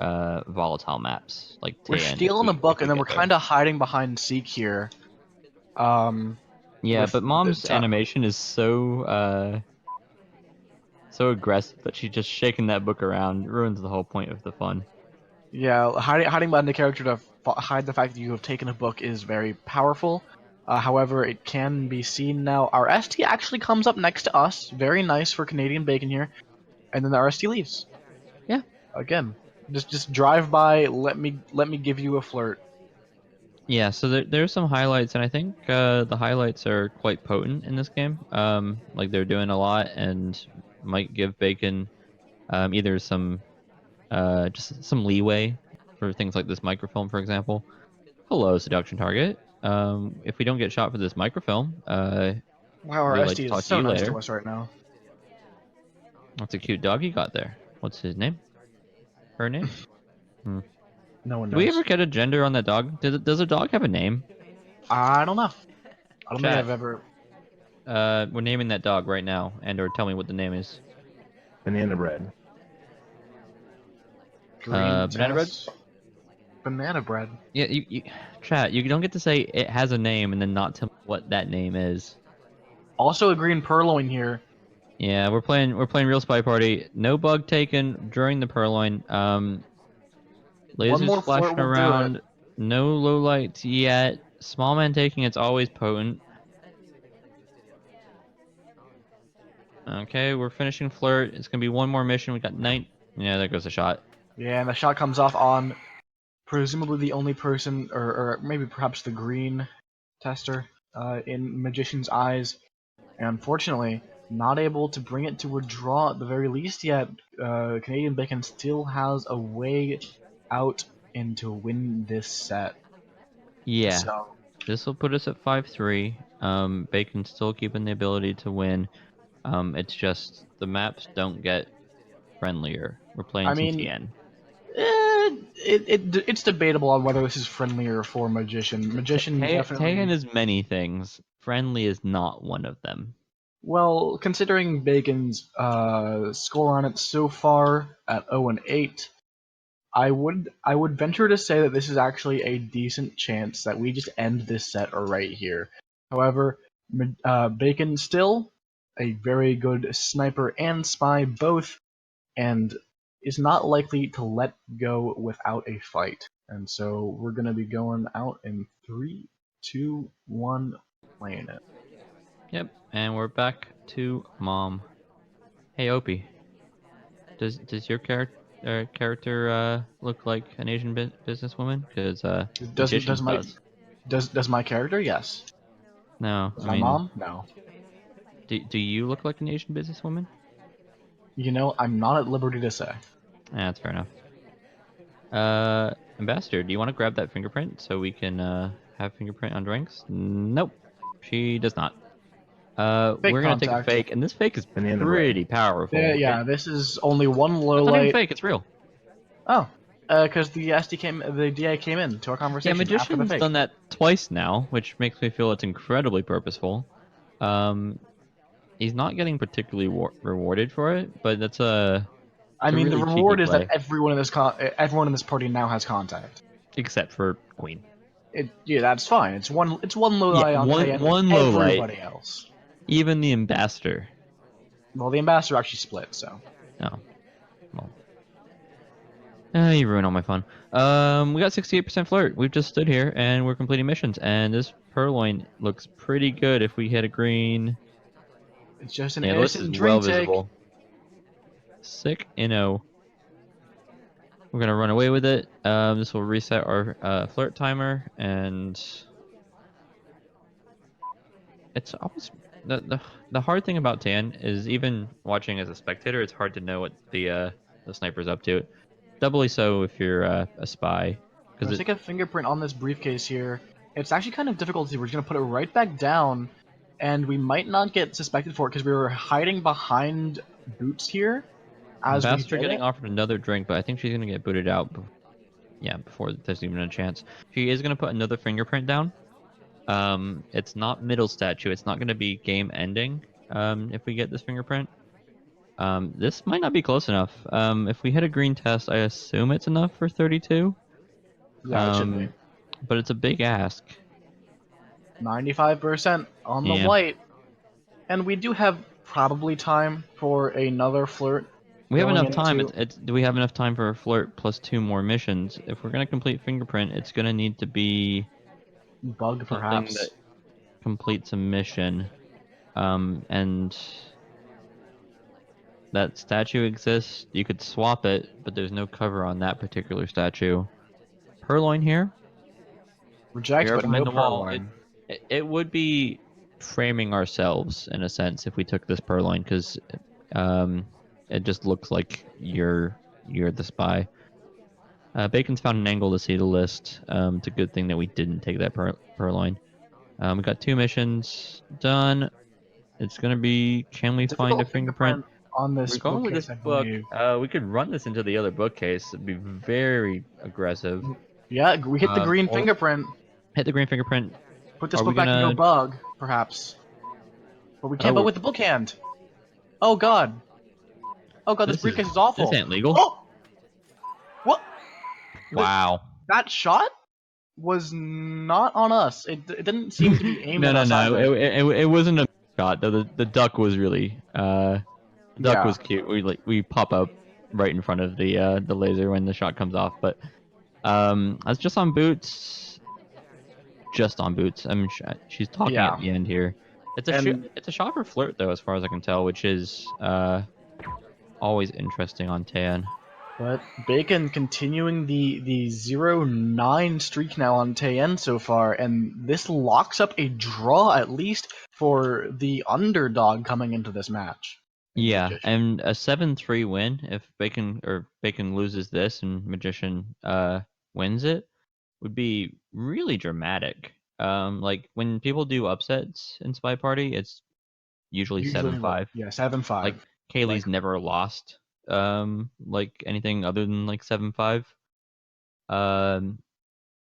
volatile maps like we're Tayan. stealing the book, and then we're kind of hiding behind Seek here. Yeah, but Mom's animation is so aggressive that she's just shaking that book around. It ruins the whole point of the fun. Yeah, hiding behind the character to hide the fact that you have taken a book is very powerful. However, it can be seen now. Our ST actually comes up next to us. Very nice for Canadianbacon here. And then our ST leaves. Yeah. Again, just drive by. Let me give you a flirt. Yeah, so there's some highlights, and I think the highlights are quite potent in this game. Like they're doing a lot, and might give Bacon either some just some leeway for things like this microfilm, for example. Hello, seduction target. If we don't get shot for this microfilm, wow, our we'd like ST to is talk to so you nice later. to us right now. That's a cute dog you got there. What's his name? Her name? No one knows. Do we ever get a gender on that dog? Does a dog have a name? I don't know. I don't think Chat. I've ever. We're naming that dog right now, or tell me what the name is. Banana bread. Green Banana bread? test. Banana bread. Yeah, chat, you don't get to say it has a name and then not tell me what that name is. Also a green purloin here. Yeah, we're playing Real Spy Party. No bug taken during the purloin. One Lasers more flirt flashing will do it. around. No low lights yet. Small man taking, it's always potent. Okay, we're finishing flirt. It's gonna be one more mission. We got night. Yeah, there goes the shot. Yeah, and the shot comes off on presumably the only person, or maybe perhaps the green tester in Magician's eyes. And unfortunately, not able to bring it to a draw at the very least yet. Canadianbacon still has a way out and to win this set. Yeah, So, this will put us at 5-3. Bacon's still keeping the ability to win. It's just the maps don't get friendlier. We're playing I some mean, TN. it's debatable on whether this is friendlier for Magician. Magician TN definitely. is many things. Friendly is not one of them. Well, considering Bacon's score on it so far at 0-8, I would venture to say that this is actually a decent chance that we just end this set right here. However, Bacon still a very good sniper and spy both, and is not likely to let go without a fight. And so we're gonna be going out in 3, 2, 1, playing it. Yep, and we're back to mom. Hey Opie, does your character look like an Asian businesswoman? Because Does Magician's my does. does my character? Yes. No, Does I my mean, mom? No. do you look like an Asian businesswoman? You know, I'm not at liberty to say. Yeah, that's fair enough. Ambassador, do you want to grab that fingerprint so we can have fingerprint on drinks? Nope, she does not. Fake We're gonna take a contact. fake, and this fake is Banana bread. pretty powerful. Yeah, this is only one low It's not even light. fake; it's real. Oh, because the DA came in to our Yeah, conversation after the Magician's fake. done that twice now, which makes me feel it's incredibly purposeful. Um, he's not getting particularly rewarded for it, but that's I it's a mean, the really cheeky reward is that play, everyone in this party now has contact. except for Queen. Yeah, that's fine. It's one low Yeah, light on Tay and one low light. everybody else. Even the ambassador. Well, the ambassador actually split, so. No, well, you ruined all my fun. We got 68% flirt. We've just stood here and we're completing missions, and this purloin looks pretty good if we hit a green. It's just an Yeah, the list is innocent well drink take. visible. Sick inno. We're gonna run away with it. This will reset our flirt timer, and it's always the hard thing about Tan is even watching as a spectator, it's hard to know what the sniper's up to. Doubly so if you're a spy, I'm because gonna it take a fingerprint on this briefcase here. It's actually kind of difficult to see. We're just gonna put it right back down, and we might not get suspected for it because we were hiding behind boots here as we Ambassador did getting it. offered another drink, but I think she's gonna get booted out. Yeah, before there's even a chance. She is gonna put another fingerprint down. It's not middle statue. It's not gonna be game ending. If we get this fingerprint. This might not be close enough. If we hit a green test, I assume it's enough for 32. Yeah, it should be. But it's a big ask. 95% on the Yeah. white, and we do have probably time for another flirt. We have going enough time. into Do we have enough time for a flirt plus 2 more missions? If we're gonna complete fingerprint, it's gonna need to be bug, something that perhaps. completes a mission. And that statue exists. You could swap it, but there's no cover on that particular statue. Purloin here. We Reject, are but no behind the wall. purloin. It would be framing ourselves in a sense if we took this purloin, because it just looks like you're the spy. Bacon's found an angle to see the list. It's a good thing that we didn't take that purloin. We got 2 missions done. It's gonna be, can we find a Difficult fingerprint? on this We're going with bookcase, this I book. believe. We could run this into the other bookcase. It'd be very aggressive. Yeah, we hit the green Or fingerprint. hit the green fingerprint. Put this Are we book back and go gonna? bug, perhaps. But we Oh, can't vote with the book hand. Oh god. Oh god, this this briefcase is awful. ain't legal. Oh! What? Wow. That shot was not on us. It didn't seem to be aimed at us No. either. It wasn't a shot. The duck was really duck Yeah. was cute. We pop up right in front of the laser when the shot comes off. But I was just on boots. Just on boots. I mean, she's talking Yeah. at the end here. It's a And it's a shot for flirt though, as far as I can tell, which is always interesting on Tan. but Bacon continuing the 0-9 streak now on Tayen so far, and this locks up a draw at least for the underdog coming into this match. Yeah, Magician. and a 7-3 win if Bacon loses this and Magician wins it would be really dramatic. Like when people do upsets in Spy Party, it's usually Usually, 7-5. yeah, 7-5. Like Like, Kaylee's never lost like anything other than like 7-5. Um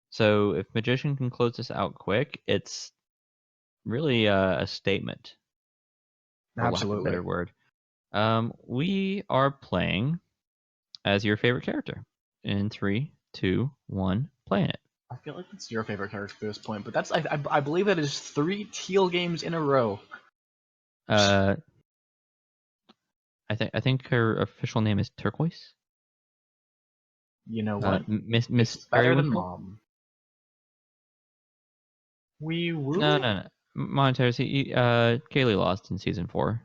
so if Magician can close this out quick, it's really a statement, for lack of a absolutely. better word. We are playing as your favorite character. In 3, 2, 1, playing it. I feel like it's your favorite character at this point, but that's I believe that is 3 teal games in a row. Uh, I think her official name is Turquoise. You know what? Miss It's better than Periwinkle. Mom. We woo. No. Monetary. Kaylee lost in season 4.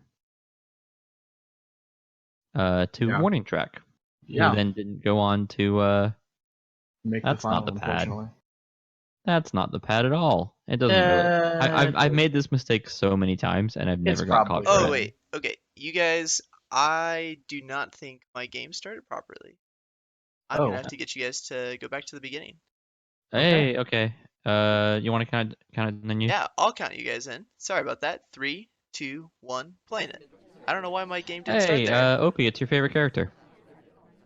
To Yeah. Warning Track. Yeah. Who then didn't go on to Make the That's not final, the pad. unfortunately. That's not the pad at all. It doesn't really. I've made this mistake so many times and I've It's never got caught probably for Oh it. wait, okay, you guys. I do not think my game started properly. I'm gonna Oh. have to get you guys to go back to the beginning. Hey, okay. You want to count it, then you? Yeah, I'll count you guys in. Sorry about that. 3, 2, 1, playing it. I don't know why my game didn't start Hey, there. Opie, it's your favorite character.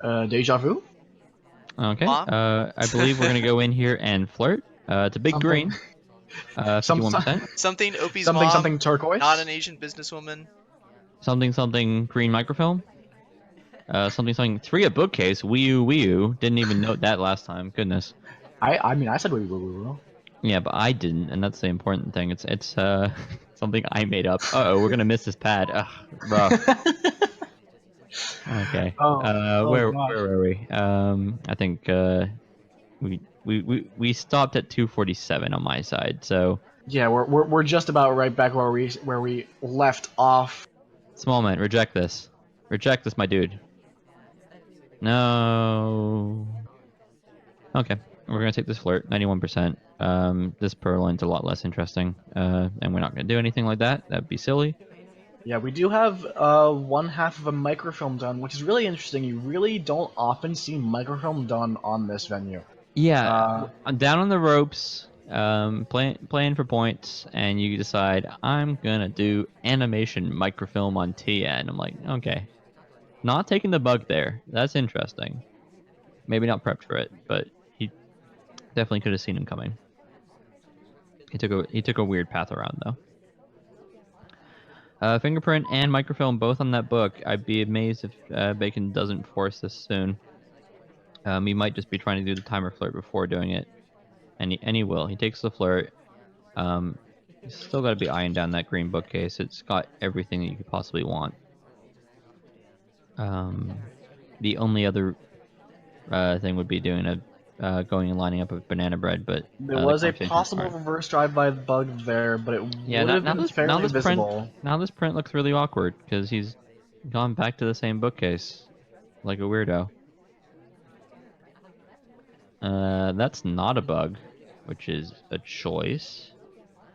Deja vu? Okay. Mom? I believe we're gonna go in here and flirt. It's a big Something. green. Some, 51%. Something Opie's something mom, turquoise? not an Asian businesswoman. Something green microfilm. Something 3 a bookcase. Wii U. Didn't even note that last time. Goodness. I mean, I said we woo. Yeah, but I didn't, and that's the important thing. It's something I made up. Uh-oh, we're gonna miss this pad. Ugh, rough. Okay. Oh Where gosh. were we? I think we stopped at 247 on my side. So Yeah, we're just about right back where we left off. small man, reject this. Reject this, my dude. No. Okay, we're gonna take this flirt, 91%. This purloin's a lot less interesting. And we're not gonna do anything like that. That'd be silly. Yeah, we do have one half of a microfilm done, which is really interesting. You really don't often see microfilm done on this venue. Yeah, I'm down on the ropes, playing for points, and you decide I'm gonna do animation microfilm on TN. I'm like, okay, not taking the bug there. That's interesting. Maybe not prepped for it, but he definitely could have seen him coming. He took a weird path around though. Fingerprint and microfilm both on that book. I'd be amazed if Bacon doesn't force this soon. He might just be trying to do the timer flirt before doing it, and he will. He takes the flirt. You still got to be eyeing down that green bookcase. It's got everything that you could possibly want. The only other thing would be doing going and lining up a banana bread, but There the was a conversations possible aren't. reverse drive-by bug there, but it Yeah, would have been fairly visible. Now this print looks really awkward because he's gone back to the same bookcase like a weirdo. That's not a bug, which is a choice.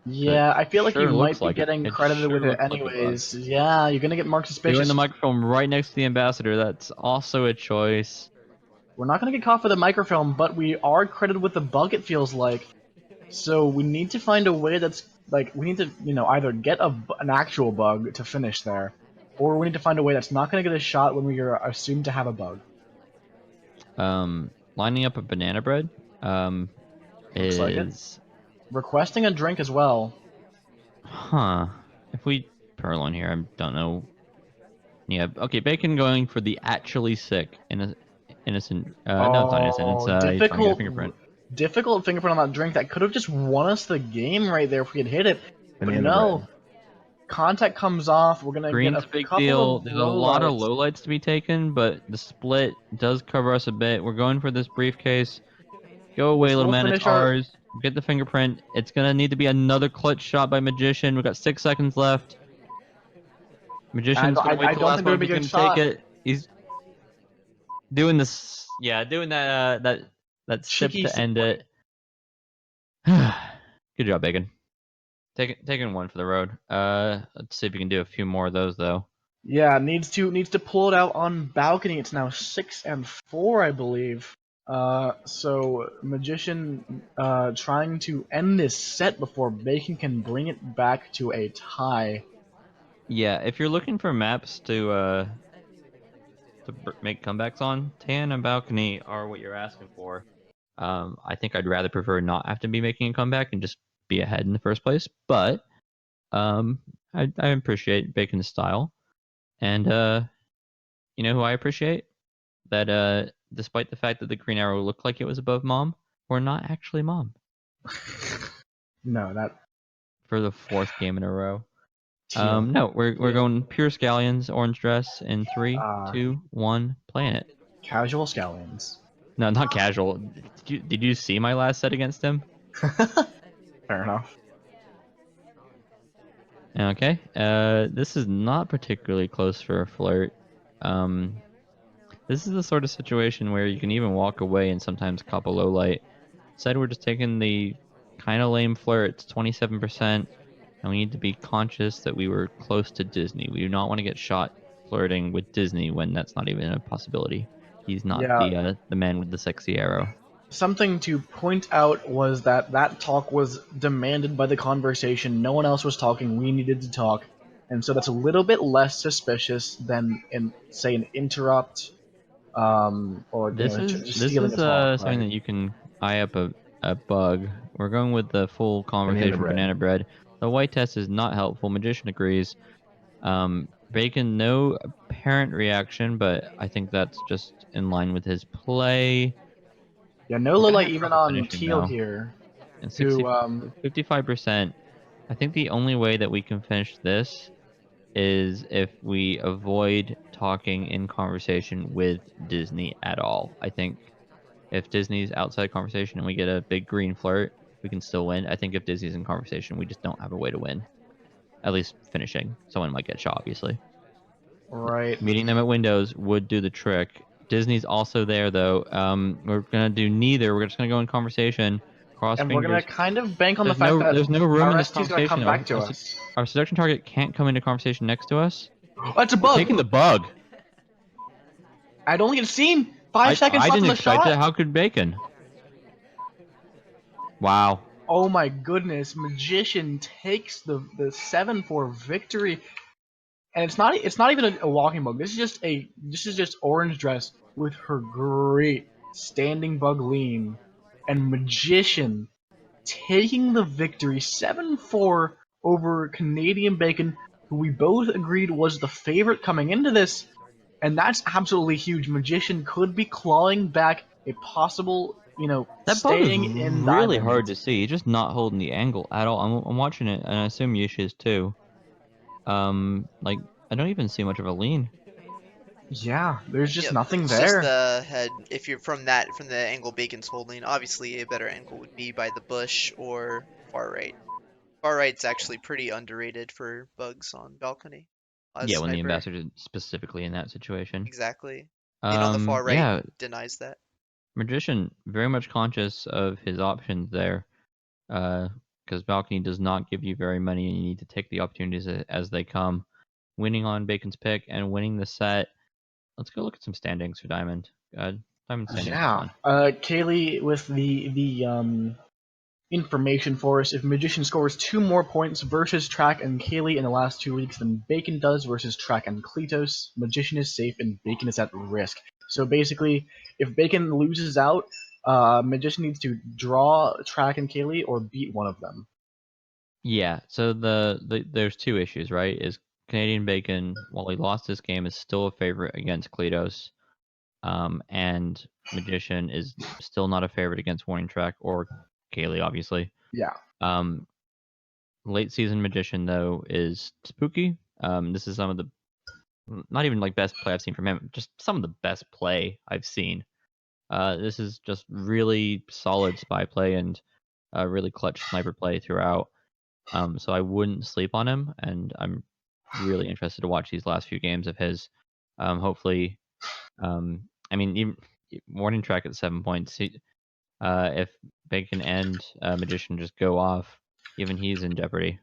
But Yeah, I feel like you sure might looks be like it. getting It credited with sure it looks like a bug. anyways. Yeah, you're gonna get marked Doing suspicious. the microphone right next to the ambassador, that's also a choice. We're not gonna get caught for the microfilm, but we are credited with the bug, it feels like. So we need to find a way that's like we need to either get an actual bug to finish there, or we need to find a way that's not going to get a shot when we are assumed to have a bug. Lining up a banana bread Looks like it. is Requesting a drink as well. If we purloin here, I don't know. Yeah, okay, Bacon going for the actually sick innocent. No, it's not innocent. It's he's trying to get a fingerprint. Difficult fingerprint on that drink that could have just won us the game right there if we had hit it. But Banana no, bread. contact comes off. We're gonna Green's get a a big couple deal. of There's a lot of lowlights. lowlights to be taken, but the split does cover us a bit. We're going for this briefcase. Go away, This little will man. It's finish our- ours. Get the fingerprint. It's gonna need to be another clutch shot by Magician. We've got 6 seconds left. Magician's gonna wait I till the don't last think they're one. gonna He's be a gonna good shot. take it. He's doing this. Yeah, doing that sip Cheeky to end it. Good job, Bacon. Taking one for the road. Let's see if you can do a few more of those though. Yeah, needs to pull it out on balcony. It's now 6-4, I believe. So Magician trying to end this set before Bacon can bring it back to a tie. Yeah, if you're looking for maps to make comebacks on, Tan and Balcony are what you're asking for. I think I'd rather prefer not have to be making a comeback and just be ahead in the first place. But I appreciate Bacon's style, and you know who I appreciate? That despite the fact that the green arrow looked like it was above Mom, we're not actually Mom No, that for the 4th game in a row. teal. No, we're Teal. going pure scallions, orange dress in 3, Uh, 2, 1, playing it. Casual scallions. No, not casual. Did you see my last set against him? Fair enough. Okay. This is not particularly close for a flirt. This is the sort of situation where you can even walk away and sometimes cop a low light. Instead, we're just taking the kind of lame flirt. It's 27%, and we need to be conscious that we were close to Disney. We do not want to get shot flirting with Disney when that's not even a possibility. He's not Yeah. the man with the sexy arrow. Something to point out was that talk was demanded by the conversation. No one else was talking. We needed to talk. And so that's a little bit less suspicious than, say, an interrupt, or This just stealing a talk, something right? that you can eye up a bug. We're going with the full conversation banana bread. The white test is not helpful. Magician agrees. Bacon, no apparent reaction, but I think that's just in line with his play. Yeah, no We're low gonna light have even trouble on finishing teal though. here. And Who 55%. I think the only way that we can finish this is if we avoid talking in conversation with Disney at all. I think if Disney's outside conversation and we get a big green flirt, we can still win. I think if Disney's in conversation, we just don't have a way to win. At least finishing. Someone might get shot, obviously. right? Meeting them at windows would do the trick. Disney's also there, though. We're gonna do neither. We're just gonna go in conversation. Cross And we're gonna fingers. kind of bank on the fact that There's no room in our this ST's gonna come conversation. back to us. Our seduction target can't come into conversation next to us. Oh, that's a We're bug. taking the bug. I don't get a scene. 5 seconds I left didn't in the expect shot. it. How could Bacon? Wow. Oh my goodness! Magician takes the 7-4 victory, and it's not even a walking bug. This is just orange dress with her great standing bug lean, and Magician taking the victory 7-4 over Canadian Bacon, who we both agreed was the favorite coming into this, and that's absolutely huge. Magician could be clawing back a possible, That bug is staying in really hard diamond. to see. He's just not holding the angle at all. I'm watching it, and I assume Yish is too. Like I don't even see much of a lean. Yeah, there's just Yep, nothing it's just there. the head. If you're from the angle Bacon's holding, obviously a better angle would be by the bush or far right. Far right's actually pretty underrated for bugs on balcony as Yeah, when the sniper. ambassador specifically in that situation. Exactly. Being on the far right Yeah, denies that. Magician very much conscious of his options there, because balcony does not give you very many, and you need to take the opportunities as they come. Winning on Bacon's pick and winning the set. Let's go look at some standings for Diamond. Diamond standings are Yeah. fun. Kaylee with the information for us. If Magician scores 2 more points versus Track and Kaylee in the last 2 weeks than Bacon does versus Track and Kletos, Magician is safe and Bacon is at risk. So basically, if Bacon loses out, Magician needs to draw Track and Kaylee or beat one of them. Yeah, so there's two issues, right? Is Canadian Bacon, while he lost this game, is still a favorite against Kletos. and Magician is still not a favorite against Warning Track or Kaylee, obviously. Yeah. Late season Magician though is spooky. This is some of the not even like best play I've seen from him, just some of the best play I've seen. This is just really solid spy play and really clutch sniper play throughout. So I wouldn't sleep on him, and I'm really interested to watch these last few games of his. Hopefully, I mean, even Warning Track at 7 points. If Bacon and Magician just go off, even he's in jeopardy.